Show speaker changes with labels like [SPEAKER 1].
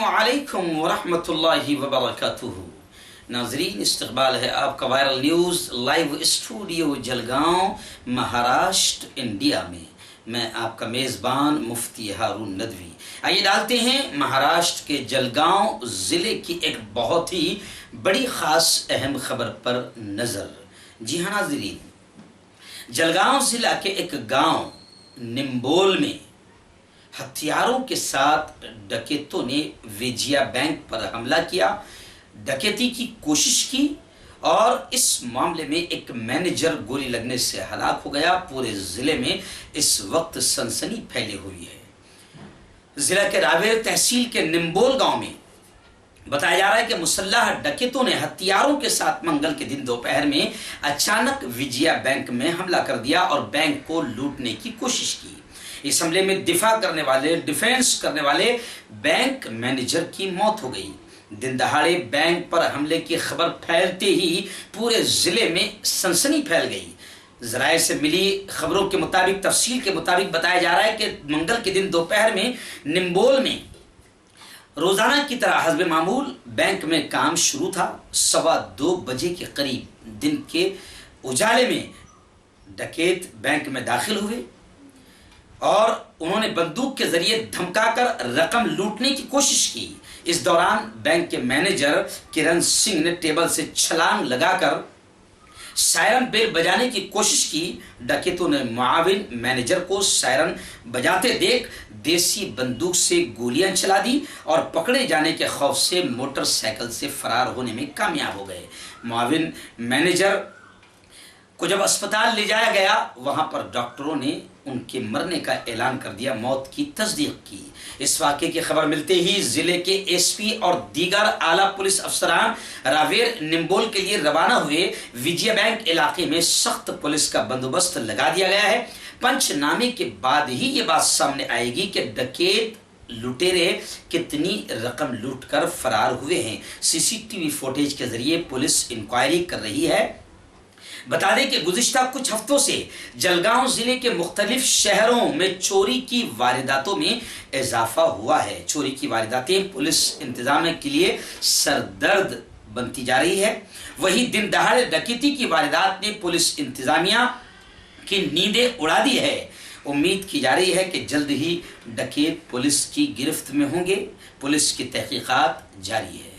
[SPEAKER 1] अस्सलामुअलैकुम वरहमतुल्लाहि वबरकातुहू। नाजरीन, इस्तकबाल है आपका viral news live studio Jalgaon, Maharashtra, India में। मैं आपका मेज़बान मुफ्ती हारून नदवी। आइए डालते हैं महाराष्ट्र के जलगांव ज़िले की एक बहुत ही बड़ी ख़ास अहम खबर पर नज़र। जी हाँ नाजरीन, जलगांव ज़िला के एक गांव निम्बोल में हथियारों के साथ डकैतों ने विजया बैंक पर हमला किया, डकैती की कोशिश की और इस मामले में एक मैनेजर गोली लगने से हलाक हो गया। पूरे ज़िले में इस वक्त सनसनी फैली हुई है। ज़िला के रावेर तहसील के निम्बोल गांव में बताया जा रहा है कि मुसल्लह डकैतों ने हथियारों के साथ मंगल के दिन दोपहर में अचानक विजया बैंक में हमला कर दिया और बैंक को लूटने की कोशिश की। इस हमले में डिफेंस करने वाले बैंक मैनेजर की मौत हो गई। दिन दहाड़े बैंक पर हमले की खबर फैलते ही पूरे जिले में सनसनी फैल गई। ज़राए से मिली खबरों के मुताबिक, तफसील के मुताबिक बताया जा रहा है कि मंगल के दिन दोपहर में निम्बोल में रोजाना की तरह हस्बे मामूल बैंक में काम शुरू था। 2:15 बजे के करीब दिन के उजाले में डकैत बैंक में दाखिल हुए और उन्होंने बंदूक के जरिए धमकाकर रकम लूटने की कोशिश की। इस दौरान बैंक के मैनेजर किरण सिंह ने टेबल से छलांग लगाकर सायरन बेल बजाने की कोशिश की। डकैतों ने मुआविन मैनेजर को सायरन बजाते देख देसी बंदूक से गोलियां चला दी और पकड़े जाने के खौफ से मोटरसाइकिल से फरार होने में कामयाब हो गए। मुआविन मैनेजर को जब अस्पताल ले जाया गया, वहां पर डॉक्टरों ने उनके मरने का ऐलान कर दिया, मौत की तस्दीक की। इस वाक़े की खबर मिलते ही जिले के एसपी और दीगर आला पुलिस अफसरान रावेर निम्बोल के लिए रवाना हुए। विजय बैंक इलाके में सख्त पुलिस का बंदोबस्त लगा दिया गया है। पंचनामे के बाद ही ये बात सामने आएगी कि डकैत लुटेरे कितनी रकम लूटकर फरार हुए हैं। सीसीटीवी फुटेज के जरिए पुलिस इंक्वायरी कर रही है। बता दें कि गुज़िश्ता कुछ हफ्तों से जलगांव जिले के मुख्तलिफ शहरों में चोरी की वारदातों में इजाफा हुआ है। चोरी की वारदातें पुलिस इंतजाम के लिए सरदर्द बनती जा रही है। वहीं दिन दहाड़े डकैती की वारदात ने पुलिस इंतजामिया की नींदें उड़ा दी है। उम्मीद की जा रही है कि जल्द ही डकैत पुलिस की गिरफ्त में होंगे। पुलिस की तहकीकात जारी है।